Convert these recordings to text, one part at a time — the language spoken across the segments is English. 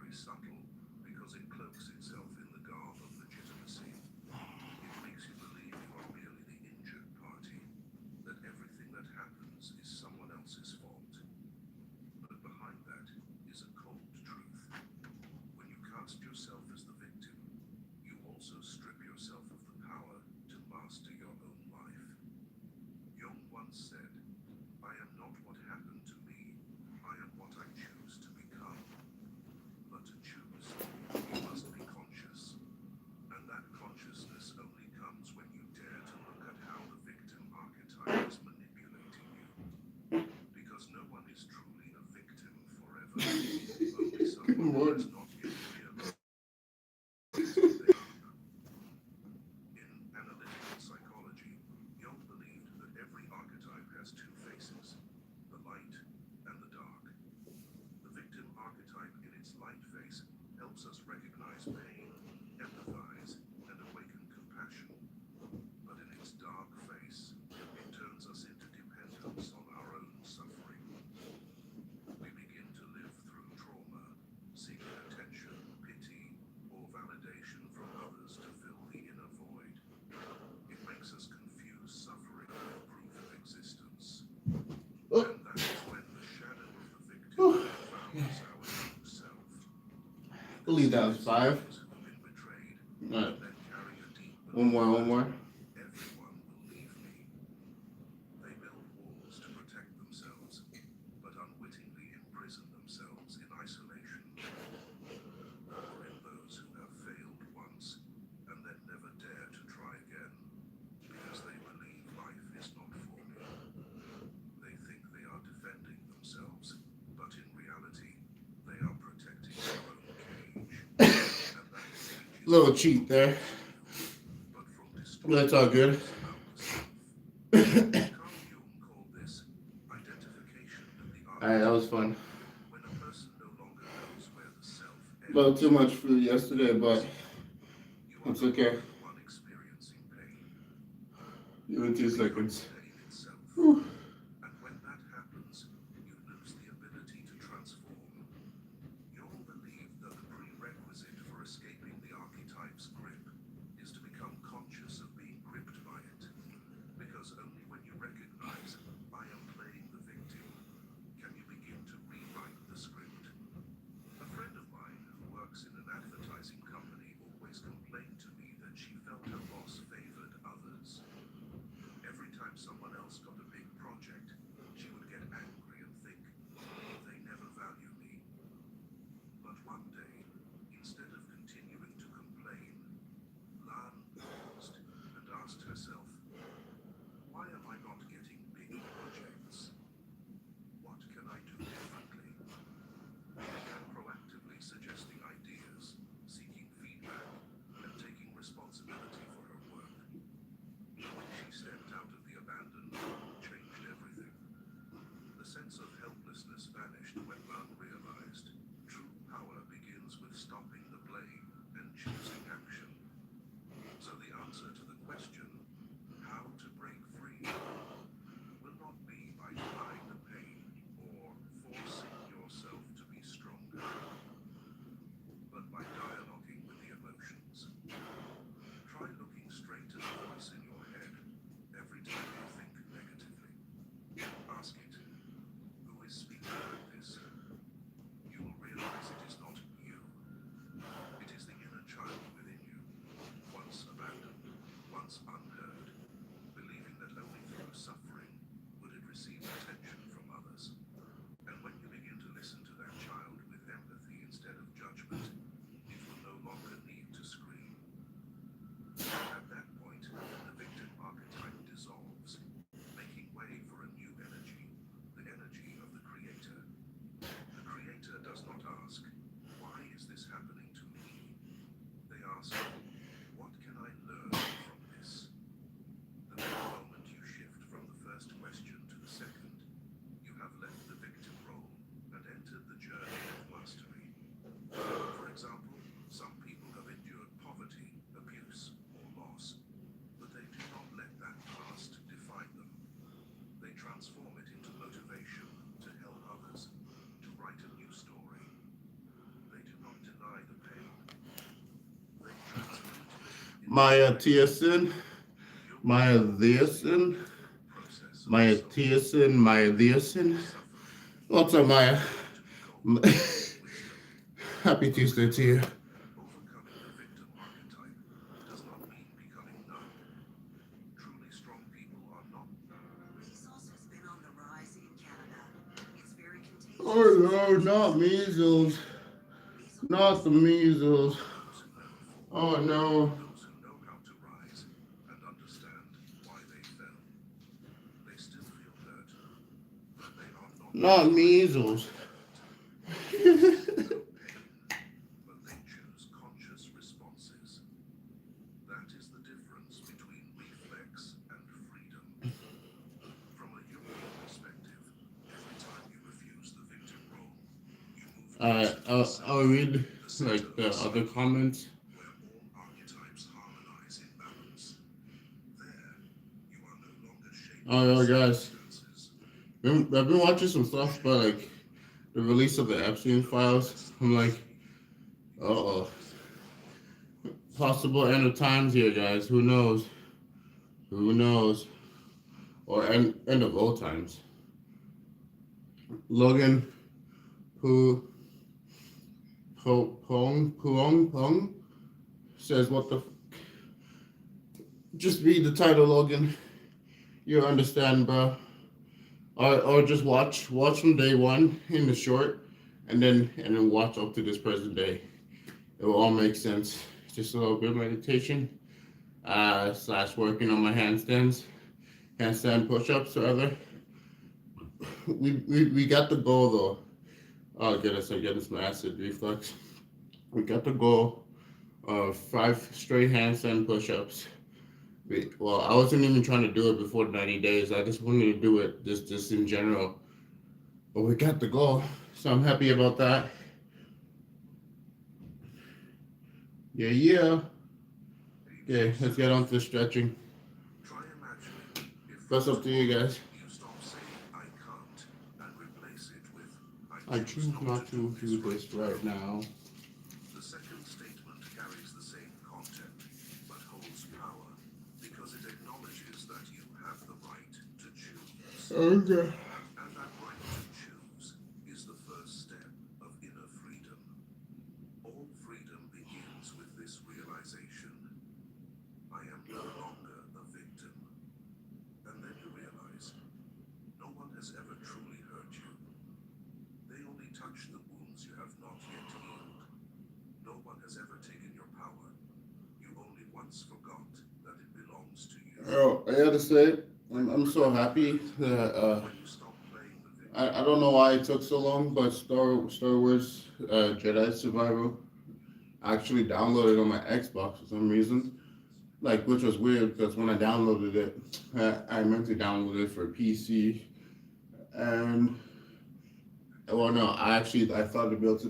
very subtle because it cloaks itself in the garb of legitimacy. It makes you believe you are merely the injured party, that everything that happens is someone else's fault. But behind that is a cold truth. When you cast yourself as the victim, you also strip yourself of the power to master your own life. Jung once said, "I am not what happened to me, I am what I choose to become." But to choose, you must be conscious. And that consciousness only comes when you dare to look at how the victim archetype is manipulating you. Because no one is truly a victim forever. Only someone who has not yet realized who they are. In analytical psychology, Jung believed that every archetype has two faces, the light and the dark. The victim archetype in its light face helps us recognize pain, empathize, and awaken compassion. But in its dark face, it turns us into dependents on our own suffering. We begin to live through trauma, seeking attention, pity, or validation from others to fill the inner void. It makes us confuse suffering with proof of existence. And that is when the shadow of the victim confounds our true self. I believe that was 5. Who've been betrayed, Alright. and then carry a deep One more, belief one more. that everyone will leave me. They build walls to protect themselves, but unwittingly imprison themselves in isolation. Or in those who have failed once, and then never dare to try again, because they believe life is not for me. They think they are defending themselves, but in reality, they are protecting their own cage. And that cage is Little cheat there. but from But destroying that's all good. beliefs about the self. Carl Jung called this identification with the Alright, that archetype. was fun. When a person no longer knows where the self A little ends too much and food yesterday, but you are it's no okay. longer the one experiencing pain. Give it 2 You become seconds. the pain itself. Whew. And when that happens, you lose the ability to transform. Jung believed that the prerequisite for escaping the archetype's grip is to become conscious of being gripped by it. Because only when you recognize, I am playing the victim, can you begin to rewrite the script. A friend of mine who works in an advertising company always complained to me that she felt her boss favored others. Every time someone else got a big project, she would get angry and think, they never value me. But one day, instead of continuing to complain, Lan paused and asked herself, why am I not getting big projects? What can I do differently? She began proactively suggesting ideas, seeking feedback, and taking responsibility for her work. The way she stepped out of the abandoned room changed everything. The sense of helplessness vanished when Lan realized true power begins Maya Tierson, You'll Maya recall the Thiessen, process of Maya soul Tierson, Maya Thiessen. suffering What's up, Maya? to be golden wisdom. Happy Tuesday to you. Overcoming the victim archetype does not mean becoming numb. Truly strong people are not. Measles has been on the rise in Canada. It's very contagious. Oh no, not measles. Measles Not the measles. Those who never fall, Oh no. those who know how to rise and understand why they fell. They still feel hurt, but they are not Not destroyed measles. by the hurt. They still know pain, but they choose conscious responses. That is the difference between reflex and freedom. From a Jungian perspective, every time you refuse the victim role, you move Alright, closer to the I'll read the center like of the the other psyche, comments. where all archetypes harmonize in balance. There, you are no longer shaped Oh by yeah, guys. circumstances. I've been watching some stuff about like the release of the Epstein files. I'm like, uh-oh. Possible end of times here, guys. Who knows? Who knows? Or end of all times. Logan Pong says, what the just read the title, Logan. You understand, bro. Or just watch from day one in the short, and then watch up to this present day. It will all make sense. Just a little bit of meditation, slash working on my handstand push-ups rather. We got the goal though. Oh goodness, I'm getting some acid reflux. We got the goal of 5 straight handstand push-ups. Well, I wasn't even trying to do it before 90 days. I just wanted to do it just in general. But we got the goal, so I'm happy about that. Yeah. Okay, let's get on to the stretching. Try imagining if What's up to you guys? you stop saying I can't and replace it with I choose not to do this right now. The second statement carries the same content, but holds power, because it acknowledges that you have the right to choose. Okay. And that right to choose is the first step of inner freedom. All freedom begins with this realization. I am no longer a victim. And then you realize, no one has ever truly hurt you. They only touch the wounds you have not yet healed. No one has ever taken your power. You only once forgot that it belongs to you. Oh, I gotta say, I'm so happy that When you stop playing the victim, I don't know why it took so long, but Star Wars Jedi Survivor actually downloaded on my Xbox for some reason. Like, which was weird because when I downloaded it, I meant to download it for PC, and well, no, I thought to be able to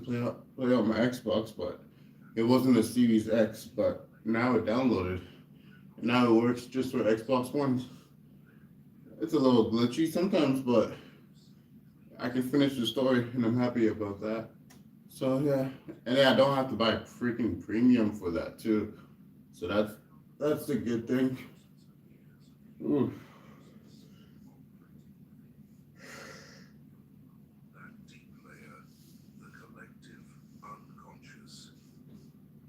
play on my Xbox, but it wasn't a Series X. But now it downloaded. Now it works just for Xbox Ones. It's a little glitchy sometimes, but I can finish the story, and I'm happy about that. So yeah, and yeah, I don't have to buy freaking premium for that too. So that's a good thing. Ooh. that deep layer, the collective unconscious.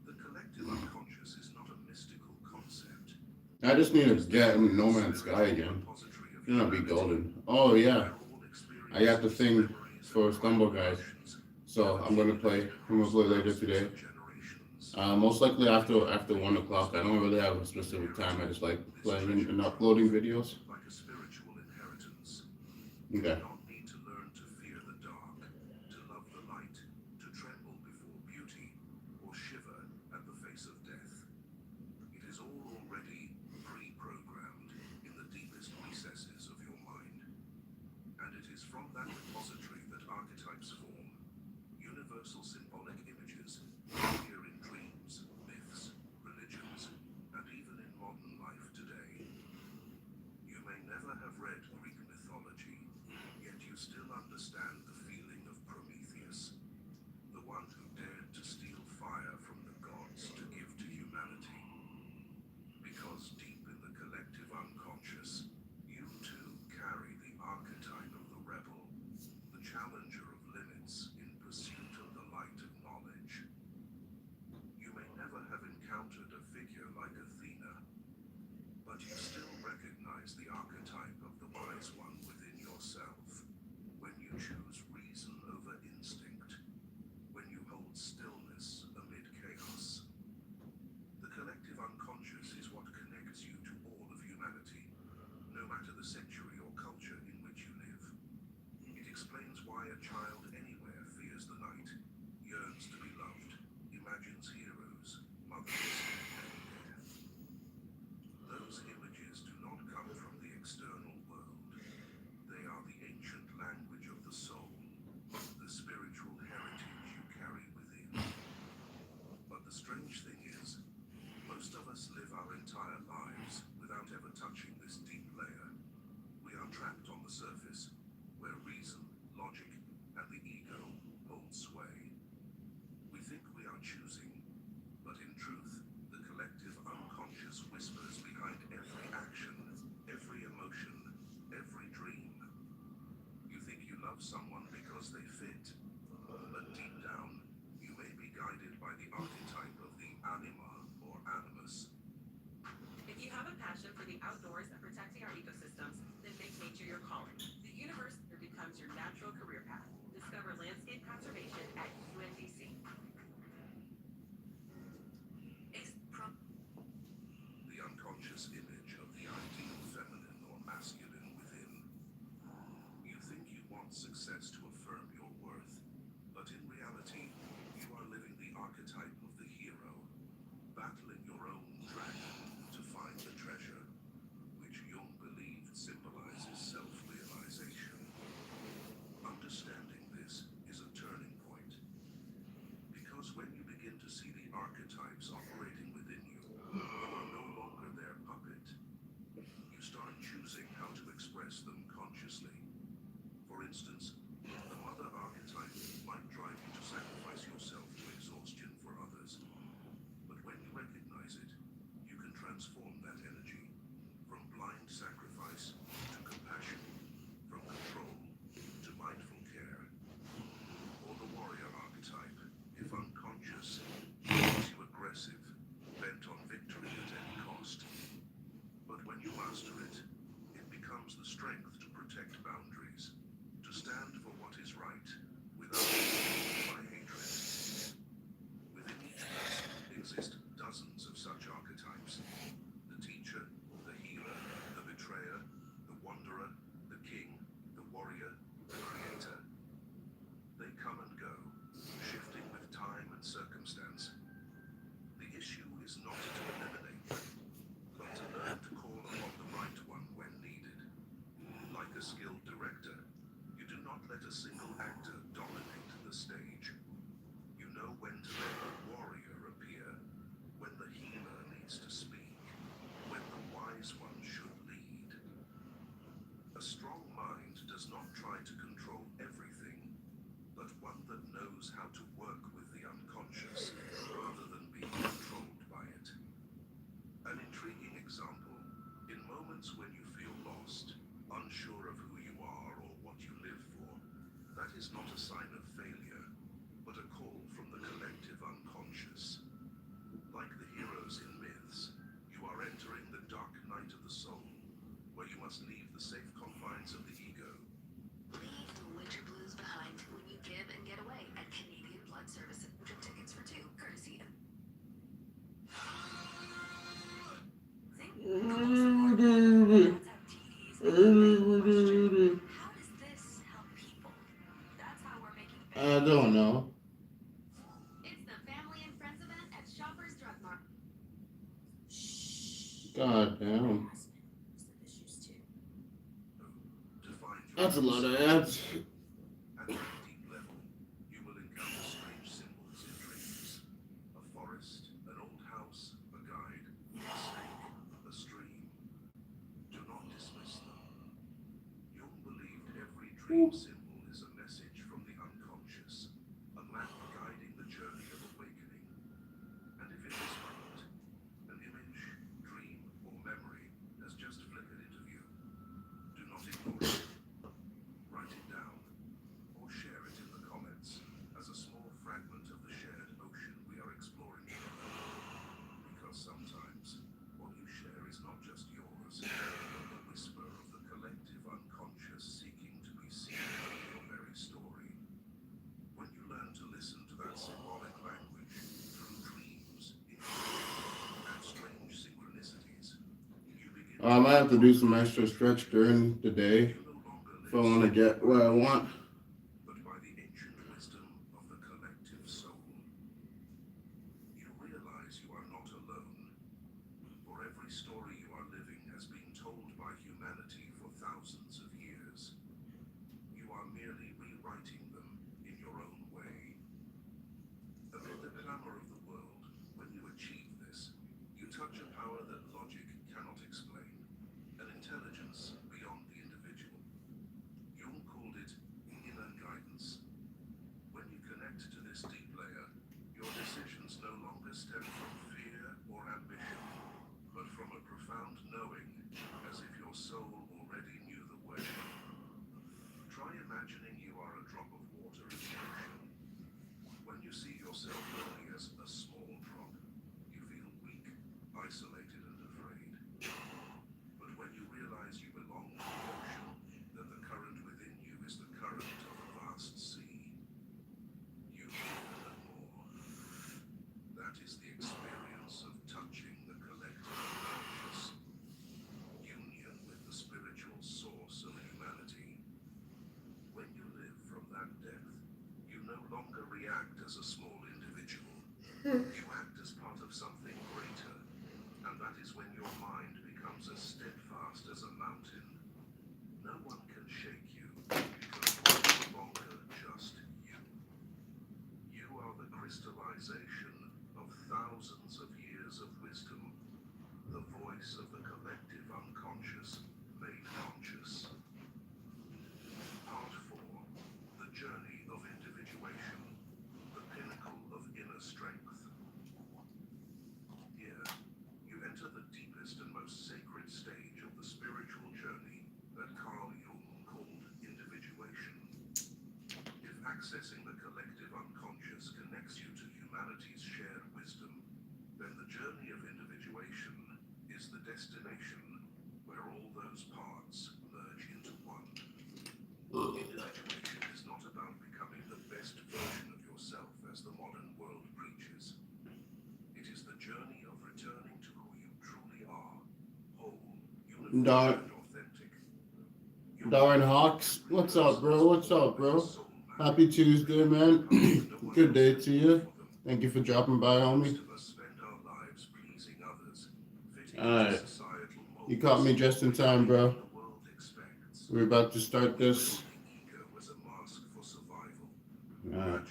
The collective unconscious is not a mystical concept. I just need to get in No Man's Sky again. It's gonna be golden. Oh yeah, I got the thing for Stumble Guys, so I'm gonna play later today. Most likely after 1 o'clock. I don't really have a specific time. I just like playing and uploading videos. Like a spiritual inheritance. Okay. You do not need to learn to fear the dark, to love the light, to tremble before beauty, or shiver at the face of death. It is all already pre-programmed in the deepest recesses of your mind. And it is from that repository that archetypes form. Universal symbolic images appear in dreams, myths, religions, and even in modern life today. You may never have read Greek mythology, yet recognize the archetype of the wise one within yourself, when you choose reason over instinct, when you hold stillness amid chaos. The collective unconscious is what connects you to all of humanity, no matter the century or culture in which you live. It explains why a child anywhere fears the night, yearns to be loved, imagines heroes, mothers, and death. Those images do not come from the external world. They are the ancient language of the soul, the spiritual heritage you carry within. But the strange thing is, most of us live our entire lives without ever touching this deep layer. We are trapped on the surface, where reason, logic, and the ego hold sway. We think we are choosing, but in truth, the collective unconscious whispers behind every action, every emotion, every dream. You think you love someone because they fit, but deep down, you may be guided by the archetype of the anima or animus. If you have a passion for the outdoors and protecting our ecosystems, then make nature your calling. The universe becomes your natural career path. Discover landscape conservation at UNDC. The unconscious image of the ideal feminine or masculine within. You think you want success to affirm your worth, but in reality, you are living the archetype of the hero, battling your own dragon to find the treasure, which Jung believed symbolizes self-realization. Understanding this is a turning point, because when you begin to see the archetypes operating within you, you are no longer their puppet. You start choosing how to express them consciously. For instance, the mother archetype might drive you to sacrifice yourself to exhaustion for others. But when you recognize it, you can transform that energy from blind sacrifice to compassion, from control to mindful care. Or the warrior archetype, if unconscious, makes you aggressive, bent on victory at any cost. But when you master it, it becomes the strength to protect boundaries, to stand for what is right, without being ruled by hatred. Within each person exist dozens of such archetypes. The teacher, the healer, the betrayer, the wanderer, the king, the warrior, the creator. They come and go, shifting with time and circumstance. The issue is not to eliminate them, but to learn to call upon the right one when needed. Like a skilled director, you do not let a single actor dominate the stage. You know when to let the warrior appear, when the healer needs to speak, when the wise one should lead. A strong mind does not try to control everything, but one that knows how to work with the unconscious rather than being controlled by it. An intriguing example, in moments when you feel lost, unsure of who you are or what you live for, that is not a sign of failure, but a call from the collective unconscious. Like the heroes in myths, you are entering the dark night of the soul, where you must leave the safe confines of the ego. Leave the winter blues behind when you give and get away at Canadian Blood Services. Trip tickets for two, courtesy of. How does this help people? That's how we're making I don't know. It's the family and friends event at Shoppers Drug Mart. God damn. To find your That's a lot of ads. At that deep level, you will encounter strange symbols in dreams. A forest, an old house, a guide, a snake, a stream. Do not dismiss them. Jung believed every dream symbol is a message from the unconscious, a map guiding the journey of awakening. And if it is found, an image, dream, or memory has just flickered into view, do not ignore it. Write it down, or share it in the comments as a small fragment of the shared ocean we are exploring together. Because sometimes what you share is not just yours, but the whisper I might have to do some extra stretch during the day You no longer if I want to live get where I want. but by the ancient wisdom of the collective soul. You realize you are not alone. For every story you are living has been told by humanity for thousands of years. You are merely rewriting them in your own way. Amid the clamor of the world, when you achieve this, you touch a power that logic cannot explain, an intelligence beyond the individual. Jung called it inner guidance. When you connect to this deep layer, your decisions no longer stem from fear or ambition, but from a profound knowing, as if your soul already knew the way. Try imagining you are a drop of water in the ocean. When you see yourself only as a small drop, you feel weak, isolated, and afraid. But when you realize you belong to the ocean, that the current within you is the current of a vast sea, you live and more. That is the experience of touching the collective unconscious, union with the spiritual source of humanity. When you live from that depth, you no longer react as a small individual. You act as part of something greater, and that is when your mind becomes as steadfast as a mountain. No one can shake you, because you are no longer just you. You are the crystallization of thousands of years of wisdom, the voice of the collective unconscious made conscious. Part 4. The journey of individuation, the pinnacle of inner strength. Here, you enter the deepest and most sacred stage of the spiritual journey that Carl Jung called individuation. If accessing the collective unconscious connects you to humanity's shared wisdom, then the journey of individuation is the destination where all those parts merge into one. Individuation is not about becoming the best version of yourself as the modern world preaches. It is the journey of returning to who you truly are, whole, universal, and authentic. Darren Hawks, what's up, bro? What's up, bro? Happy Tuesday, man. Good day to you. Thank you for dropping by on me. Alright. You caught me just in time, bro. We're about to start this. Alright.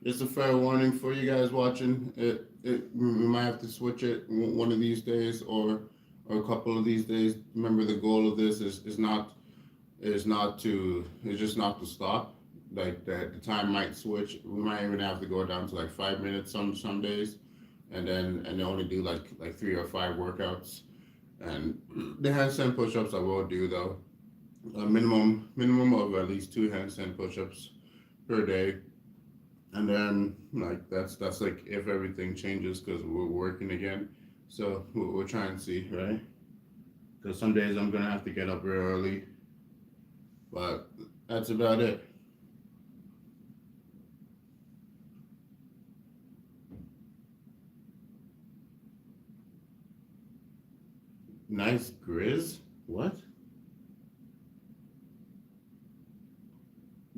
Just a fair warning for you guys watching. We might have to switch it one of these days or a couple of these days. Remember, the goal of this is just not to stop. Like the time might switch. We might even have to go down to like 5 minutes some days, and only do like 3 or 5 workouts. And the handstand push-ups I will do though, a minimum of at least 2 handstand push-ups per day. And then like that's like if everything changes because we're working again. So we'll try and see, right? Because some days I'm gonna have to get up real early, but that's about it. Nice grizz? What?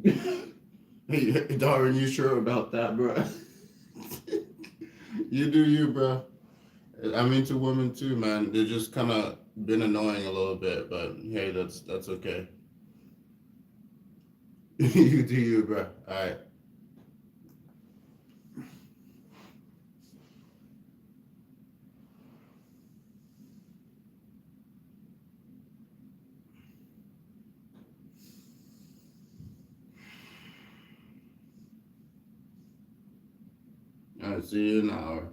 Hey, Darren, you sure about that, bro? You do you, bro. I'm into women too, man. They're just kind of been annoying a little bit, but hey, that's okay. You do you, bro. All right. I'll see you in an hour.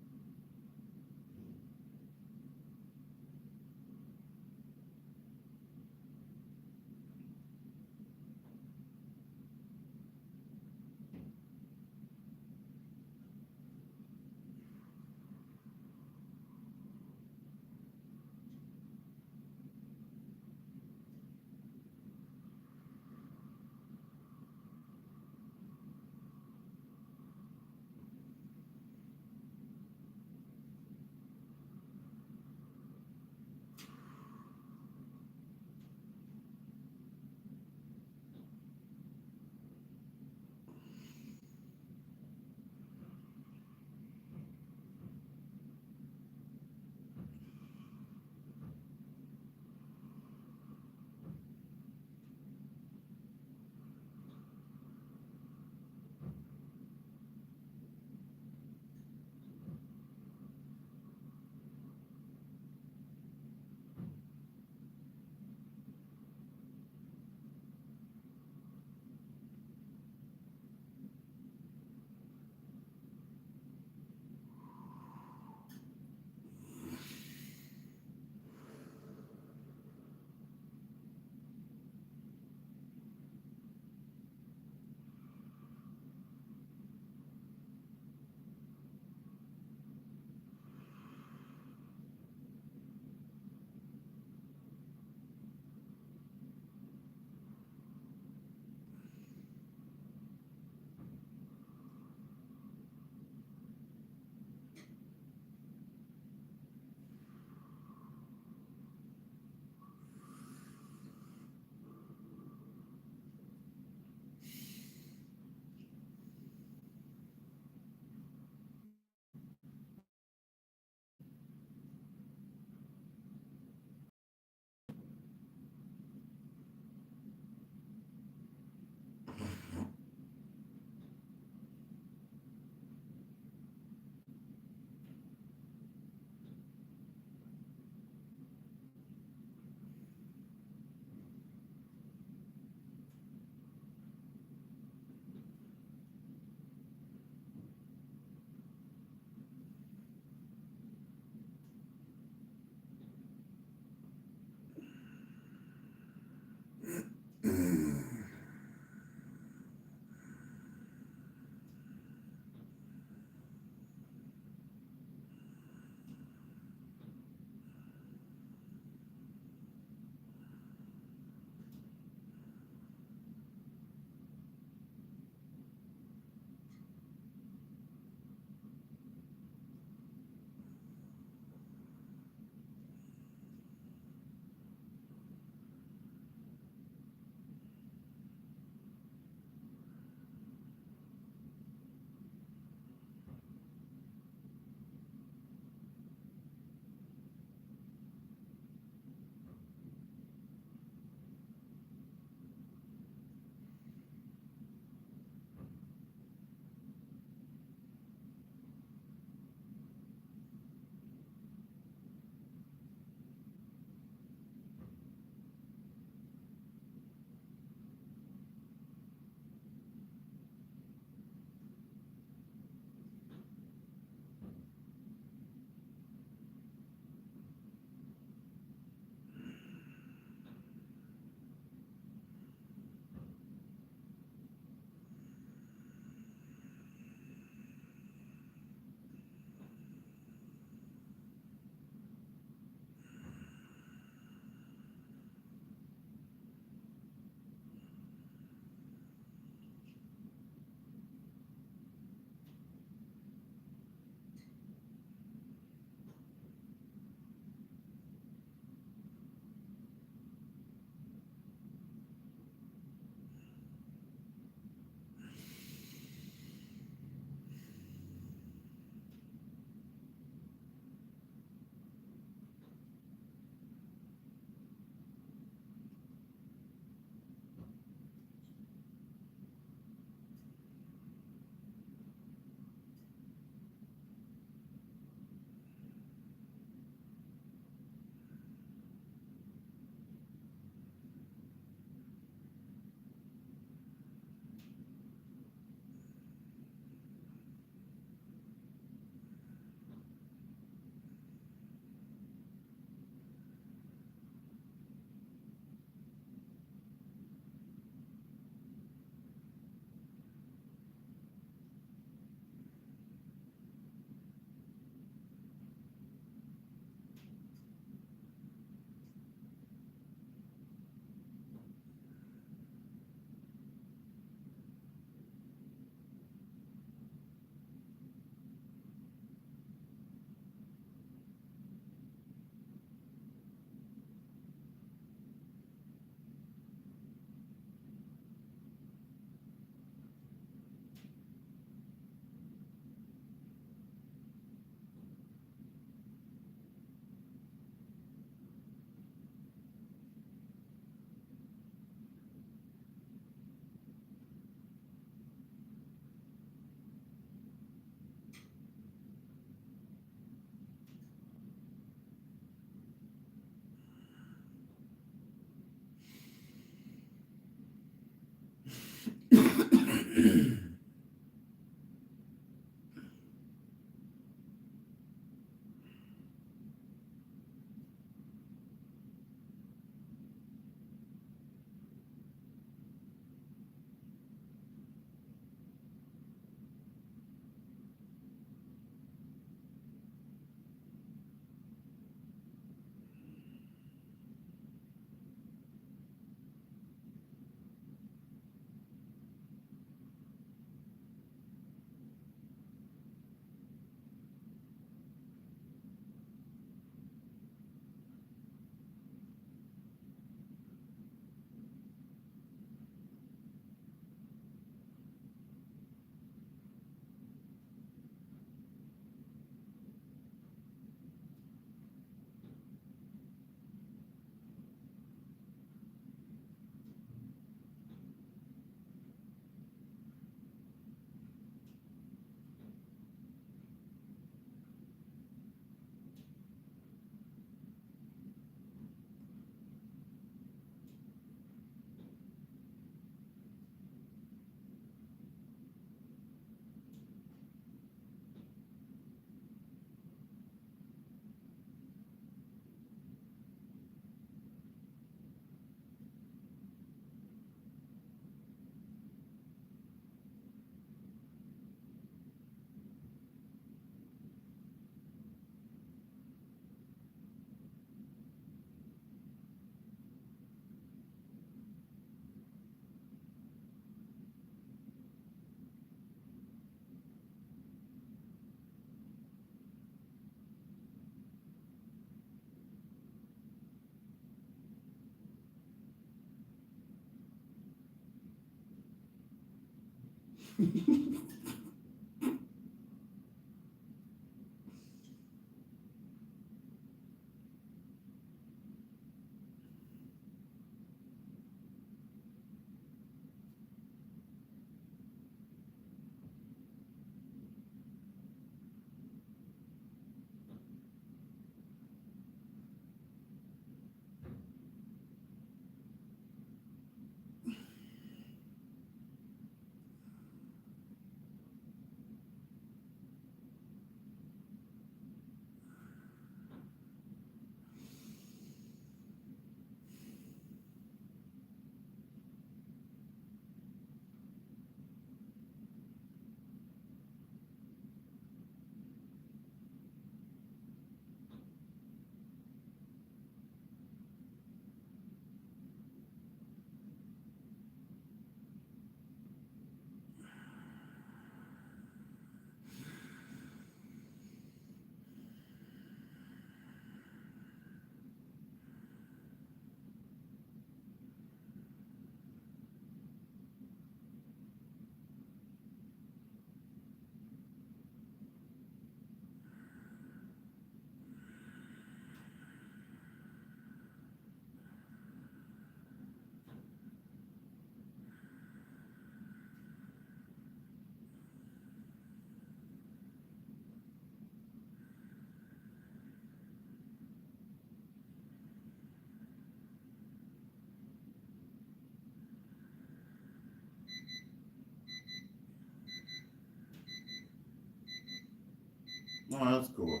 Oh, that's cool.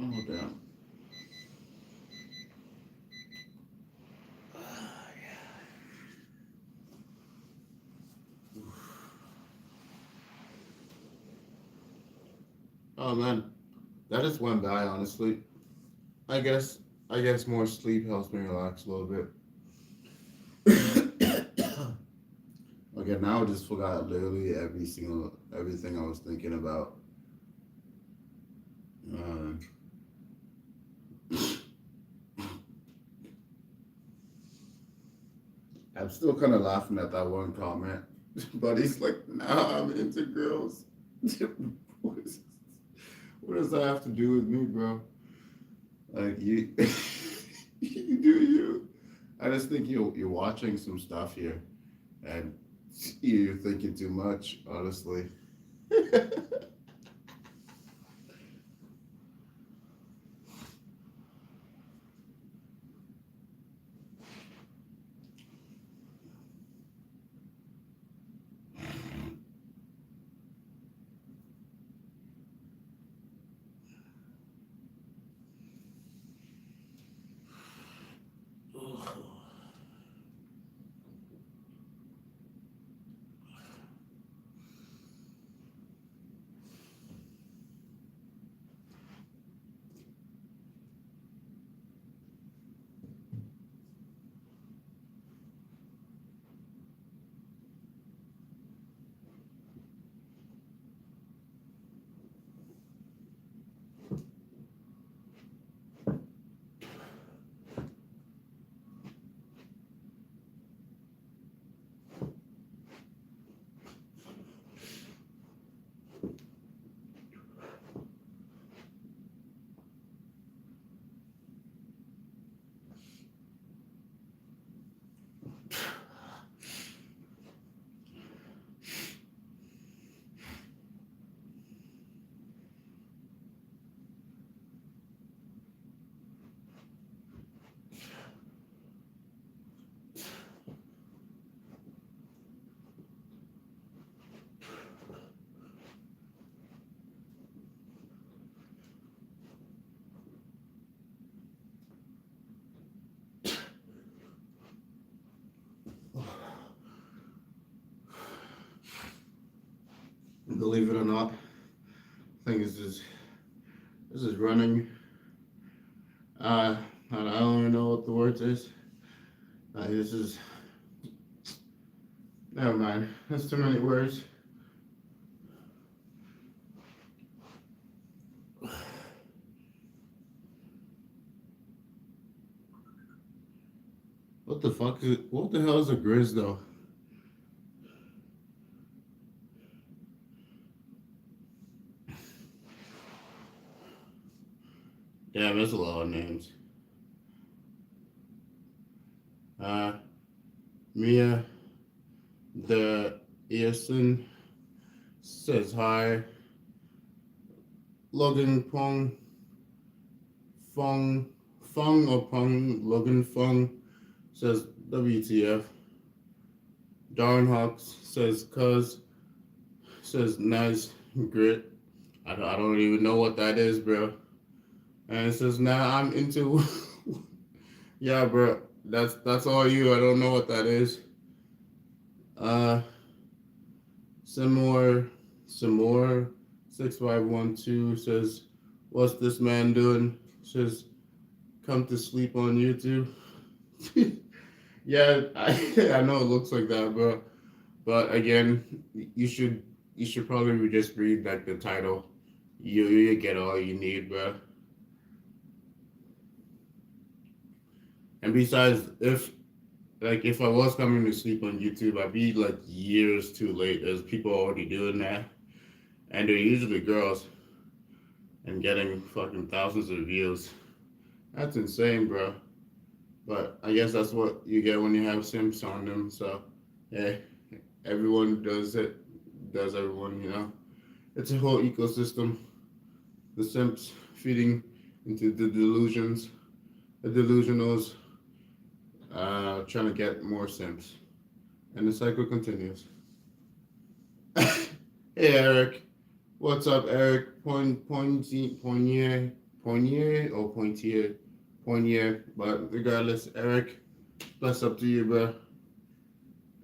Oh, damn. Oh man, that just went by honestly. I guess I guess more sleep helps me relax a little bit. Okay, now I just forgot literally everything I was thinking about. Uh, I'm still kind of laughing at that one comment, but he's like, "Nah, I'm into girls." what, is, what does that have to do with me, bro? Like you, you do you. I just think you're watching some stuff here, and you're thinking too much, honestly. believe it or not. I think this is running. I don't even know what the word is. This is. Never mind. That's too many words. What the fuck is it? What the hell is a grizz though? Damn, there's a lot of names. Mia the Earson says hi. Logan Pong Fung or Pong Logan Fung says WTF. Darren Hawks says cuz says nice grit. I don't even know what that is, bro. And it says now I'm into yeah, bro. That's all you. I don't know what that is. Some more 6512 says, what's this man doing? Says, come to sleep on YouTube. Yeah, I know it looks like that, bro. But again, you should probably just read like the title. You get all you need, bro. And besides, if I was coming to sleep on YouTube, I'd be like years too late. There's people already doing that, and they're usually girls, and getting fucking thousands of views. That's insane, bro. But I guess that's what you get when you have simps on them. So, yeah, everyone does it. Does everyone, you know? It's a whole ecosystem. The simps feeding into the delusions, the delusionals, trying to get more simps. And the cycle continues. Hey, Eric. What's up, Eric? Poignier, but regardless, Eric, bless up to you, bro.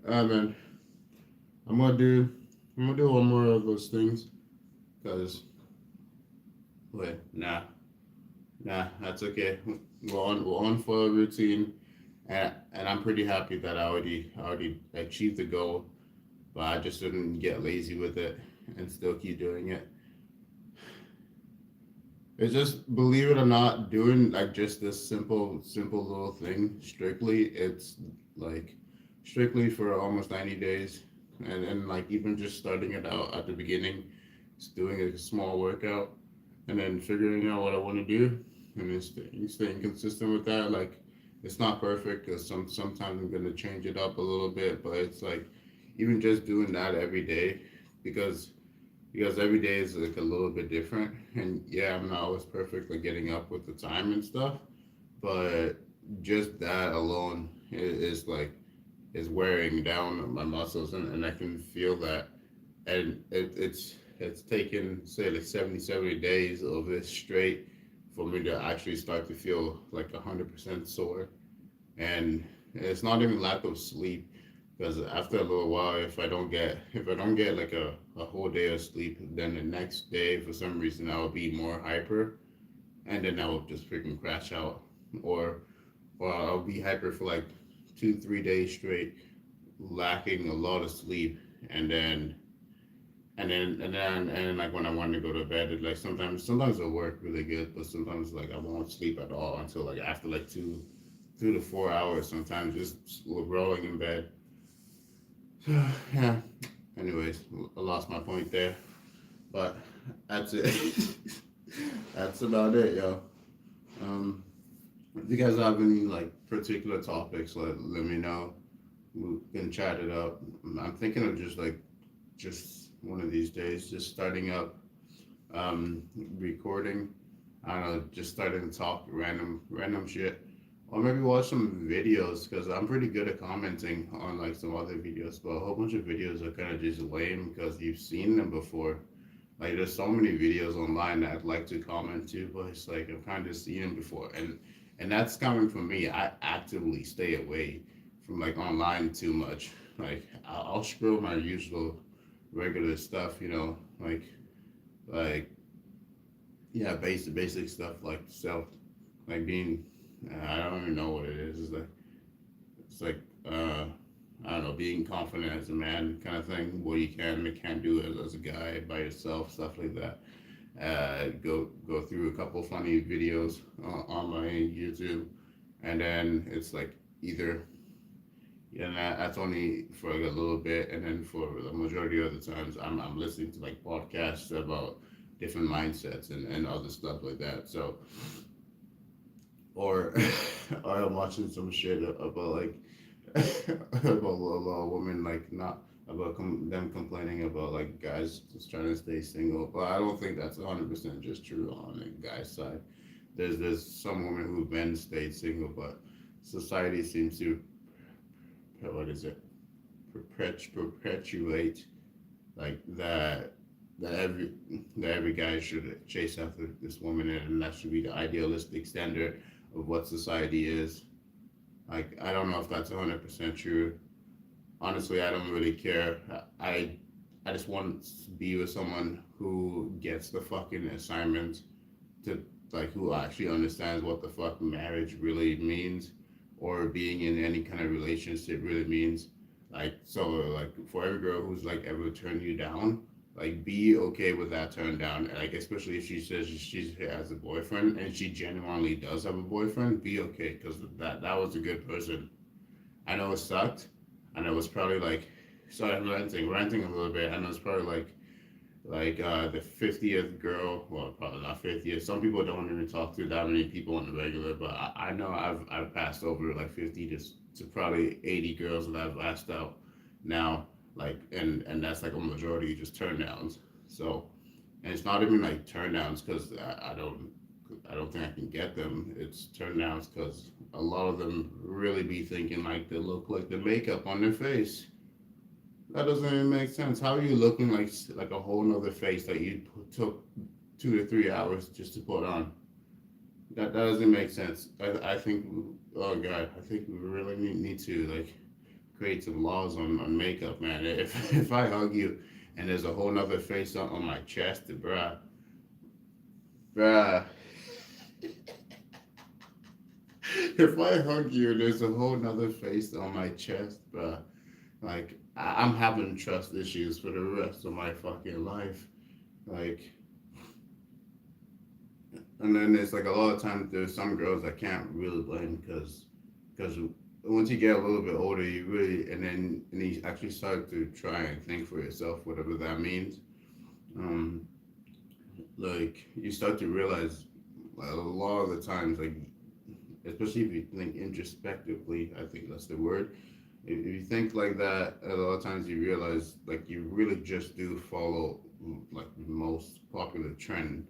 Man, I'm gonna do one more of those things, cause wait, nah, that's okay. We're on for a routine, and I'm pretty happy that I already achieved the goal, but I just didn't get lazy with it and still keep doing it. It's just, believe it or not, doing like just this simple little thing it's like strictly for almost 90 days. And like even just starting it out at the beginning, just doing a small workout and then figuring out what I want to do and then staying consistent with that. Like it's not perfect because sometimes I'm gonna change it up a little bit, but it's like even just doing that every day because every day is like a little bit different. And yeah, I'm not always perfect like getting up with the time and stuff, but just that alone is wearing down my muscles, and I can feel that. And it's taken say like 70 days of this straight for me to actually start to feel like 100% sore. And it's not even lack of sleep, because after a little while, if I don't get like a whole day of sleep, then the next day for some reason I will be more hyper, and then I will just freaking crash out, or I'll be hyper for like 2-3 days straight, lacking a lot of sleep, and then like when I want to go to bed, it like sometimes it'll work really good, but sometimes like I won't sleep at all until like after like 2 to 4 hours. Sometimes just rolling in bed. Yeah. Anyways, I lost my point there, but that's it. That's about it, yo. If you guys have any like particular topics, let me know. We can chat it up. I'm thinking of just one of these days, just starting up recording. I don't know, just starting to talk random shit. Or maybe watch some videos, because I'm pretty good at commenting on like some other videos, but a whole bunch of videos are kind of just lame because you've seen them before. Like there's so many videos online that I'd like to comment to, but it's like I've kind of seen them before, and that's coming from me. I actively stay away from like online too much. Like I'll scroll my usual regular stuff, like yeah, basic stuff like self, like being. I don't even know what it is. It's like I don't know, being confident as a man, kind of thing. What you can and can't do as a guy by yourself, stuff like that. Go through a couple funny videos on my YouTube, and then it's like either yeah, and that's only for like a little bit, and then for the majority of the times, I'm listening to like podcasts about different mindsets and other stuff like that. So, or or I'm watching some shit about like about women like not about them complaining about like guys just trying to stay single. But I don't think that's 100% just true on the guy's side. There's some women who've been stayed single, but society seems to what is it perpetuate like that every guy should chase after this woman and that should be the idealistic standard of what society is. Like I don't know if that's 100% true. Honestly, I don't really care. I just want to be with someone who gets the fucking assignment to like who actually understands what the fuck marriage really means or being in any kind of relationship really means. Like so like for every girl who's like ever turned you down, like be okay with that turn down. Like especially if she says she has a boyfriend and she genuinely does have a boyfriend, be okay because that was a good person. I know it sucked. I know it's probably like sorry I'm ranting a little bit. I know it's probably like the 50th girl, well probably not 50th. Some people don't even talk to that many people on the regular, but I know I've passed over like 50 to probably 80 girls that I've asked out now, like and that's like a majority just turn downs. So and it's not even like turn downs because I don't think I can get them. It's turn downs because a lot of them really be thinking like they look like the makeup on their face. That doesn't even make sense. How are you looking like a whole nother face that you took 2 to 3 hours just to put on? That doesn't make sense. I think oh god, I think we really need to like create some laws on makeup, man. If I hug you and there's a whole nother face on my chest, bruh, if I hug you and there's a whole nother face on my chest, bruh, like I'm having trust issues for the rest of my fucking life. Like, and then there's like a lot of times there's some girls I can't really blame because once you get a little bit older, you really and you actually start to try and think for yourself, whatever that means. Um, like you start to realize a lot of the times, like especially if you think introspectively, I think that's the word. If you think like that, a lot of times you realize like you really just do follow like the most popular trend.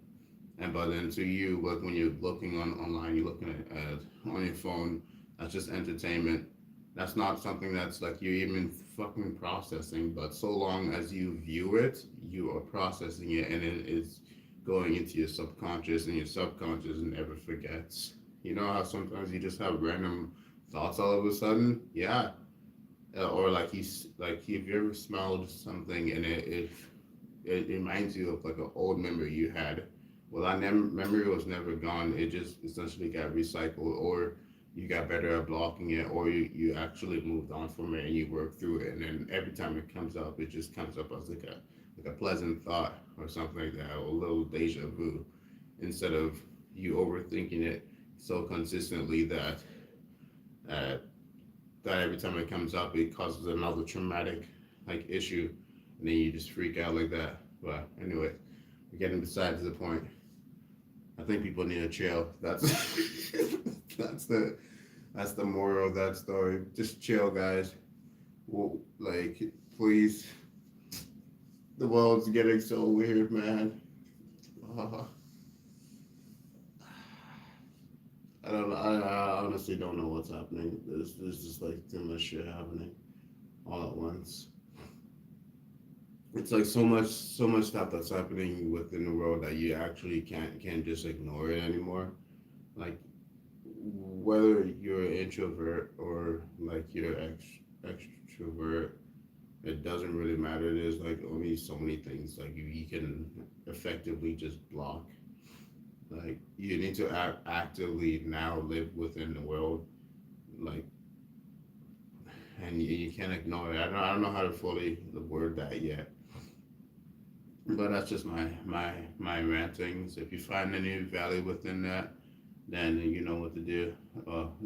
And but then to you, like when you're looking online, you're looking at on your phone, that's just entertainment. That's not something that's like you're even fucking processing. But so long as you view it, you are processing it, and it is going into your subconscious, and your subconscious never forgets. You know how sometimes you just have random thoughts all of a sudden? Yeah, or like he's like if you ever smelled something and it reminds you of like an old memory you had. Well, that memory was never gone. It just essentially got recycled, or you got better at blocking it, or you actually moved on from it and you worked through it. And then every time it comes up, it just comes up as like a pleasant thought or something like that, or a little deja vu, instead of you overthinking it so consistently uh, that every time it comes up, it causes another traumatic like issue, and then you just freak out like that. But anyway, we're getting besides the point. I think people need a chill. That's that's the that's the moral of that story. Just chill, guys. Well, like, please. The world's getting so weird, man. Uh, I don't know. I honestly don't know what's happening. There's just like too much shit happening all at once. It's like so much stuff that's happening within the world that you actually can't just ignore it anymore. Like whether you're an introvert or like you're extrovert, it doesn't really matter. There's like only so many things like you can effectively just block. Like you need to actively now live within the world, like, and you can't ignore it. I don't know how to fully word that yet, but that's just my rantings. If you find any value within that, then you know what to do.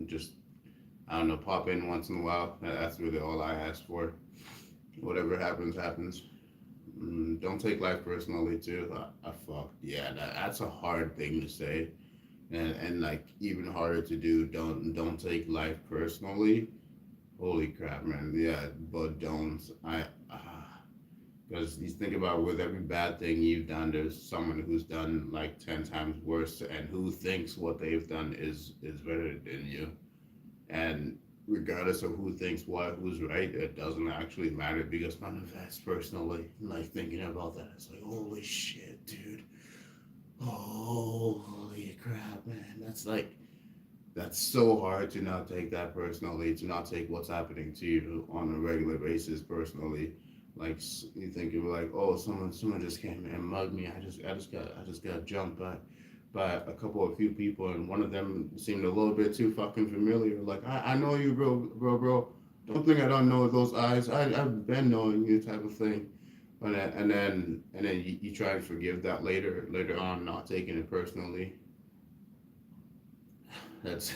Just I don't know, pop in once in a while. That's really all I ask for. Whatever happens, happens. Don't take life personally too. I fuck yeah. That's a hard thing to say, and like even harder to do. Don't take life personally. Holy crap, man. Yeah, but don't. Because you think about with every bad thing you've done, there's someone who's done like 10 times worse, and who thinks what they've done is better than you. And regardless of who thinks what, who's right, it doesn't actually matter because none of that's personally. Like thinking about that, it's like holy shit, dude. Holy crap, man. That's so hard to not take that personally, to not take what's happening to you on a regular basis personally. Like you think you're like, oh, someone just came and mugged me. I just got jumped by a couple of few people, and one of them seemed a little bit too fucking familiar. Like I know you, bro. Don't think I don't know those eyes. I've been knowing you, type of thing. And then you try to forgive that later on, not taking it personally. That's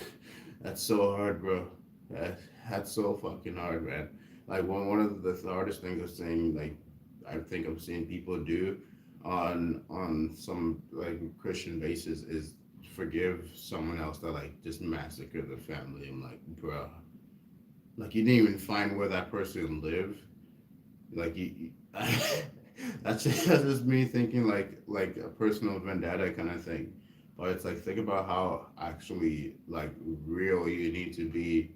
that's so hard, bro. That's so fucking hard, man. Like one of the hardest things I've seen, like I think I'm seeing people do on some like Christian basis is forgive someone else that like just massacred the family. I'm like, bro, like you didn't even find where that person lived. Like that's just me thinking like a personal vendetta kind of thing. But it's like think about how actually like real you need to be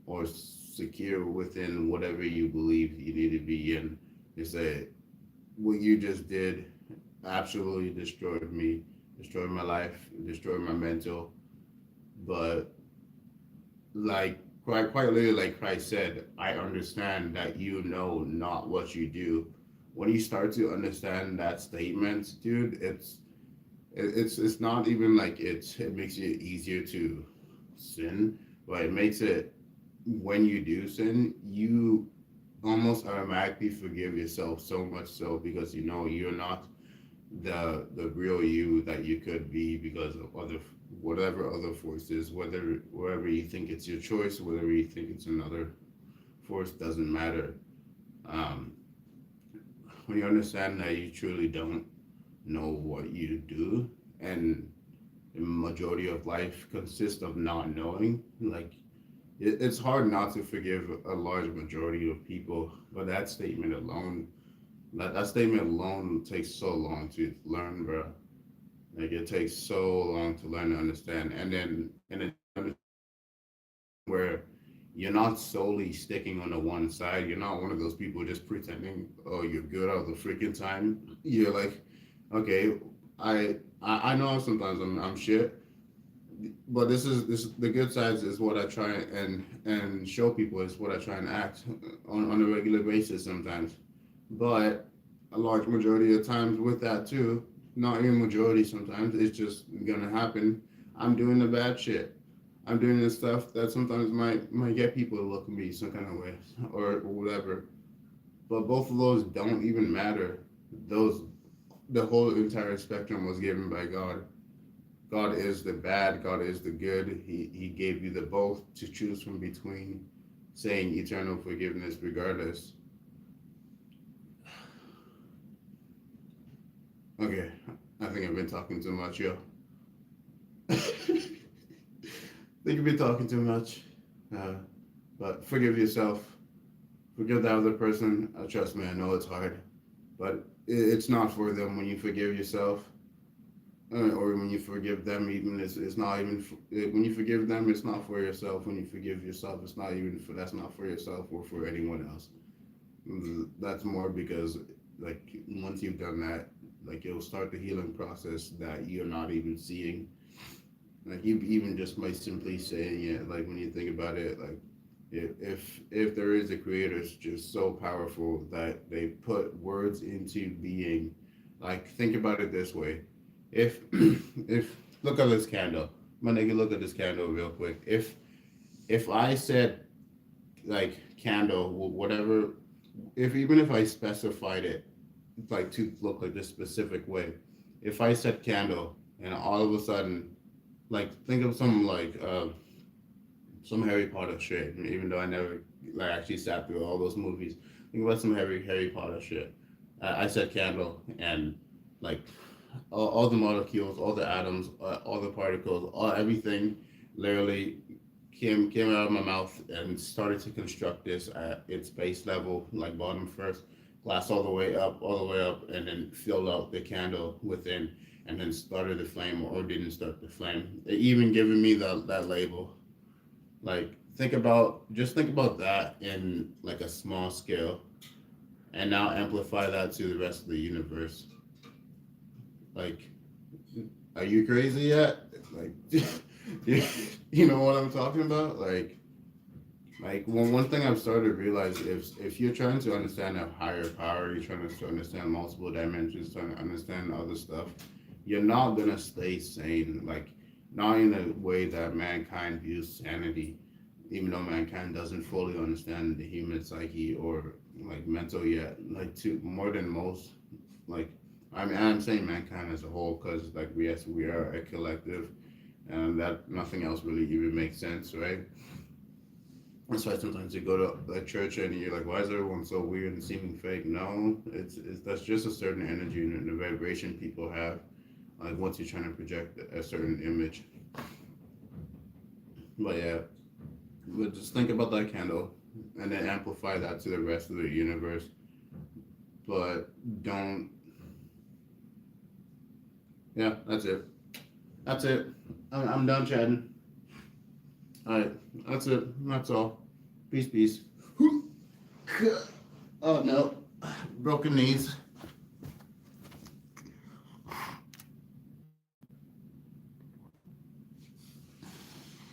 or secure within whatever you believe you need to be in. You say what you just did absolutely destroyed me, destroyed my life, destroyed my mental. But like quite literally, like Christ said, I understand that you know not what you do. When you start to understand that statement, dude, it's not even like it makes it easier to sin, but it makes it when you do sin, you almost automatically forgive yourself so much so because you know you're not the real you that you could be because of other whatever other forces, wherever you think it's your choice, whether you think it's another force, doesn't matter. Um, when you understand that you truly don't know what you do, and the majority of life consists of not knowing, like it's hard not to forgive a large majority of people. But that statement alone takes so long to learn, bro. Like it takes so long to learn to understand, and then where you're not solely sticking on the one side. You're not one of those people just pretending, oh, you're good all the freaking time. You're like, okay, I know sometimes I'm shit, but this the good sides is what I try and show people is what I try and act on a regular basis sometimes. But a large majority of times with that too, not even majority sometimes, it's just gonna happen. I'm doing the bad shit. I'm doing the stuff that sometimes might get people to look at me some kind of way or whatever. But both of those don't even matter. Those the whole entire spectrum was given by God. God is the bad, God is the good. He gave you the both to choose from between, saying eternal forgiveness regardless. Okay, I think I've been talking too much, yo. I think I've been talking too much. Uh, but forgive yourself. Forgive the other person. Trust me, I know it's hard. But it's not for them when you forgive yourself. Or when you forgive them, even it's not even when you forgive them, it's not for yourself. When you forgive yourself, it's not even for that's not for yourself or for anyone else. That's more because like once you've done that, like you'll start the healing process that you're not even seeing. Like you even just by simply saying it, like when you think about it, like If there is a creator, it's just so powerful that they put words into being. Like, think about it this way: if if look at this candle, my nigga, look at this candle real quick. If I said like candle, whatever, if even if I specified it like to look like this specific way, if I said candle and all of a sudden, like think of some Harry Potter shit, even though I never like actually sat through all those movies. Think about some Harry Potter shit. I said candle and like all the molecules, all the atoms, all the particles, everything literally came out of my mouth and started to construct this at its base level, like bottom first, glass all the way up, and then filled out the candle within, and then started the flame or didn't start the flame. It even giving me that label. Like think about that in like a small scale, and now amplify that to the rest of the universe. Like, are you crazy yet? Like, you know what I'm talking about? Like one thing I've started to realize is if you're trying to understand a higher power, you're trying to understand multiple dimensions, trying to understand other stuff, you're not gonna stay sane. Like, not in a way that mankind views sanity, even though mankind doesn't fully understand the human psyche or like mental yet. Like to more than most, like I mean, I'm saying mankind as a whole because like yes, we are a collective, and that nothing else really even makes sense, right? That's why sometimes you go to a church and you're like, why is everyone so weird and seeming fake? No, it's that's just a certain energy and the vibration people have. Like once you're trying to project a certain image. But yeah, but just think about that candle and then amplify that to the rest of the universe. But don't. Yeah, that's it. That's it. I'm done chatting. All right, that's it. That's all. Peace, peace. Oh no, broken knees.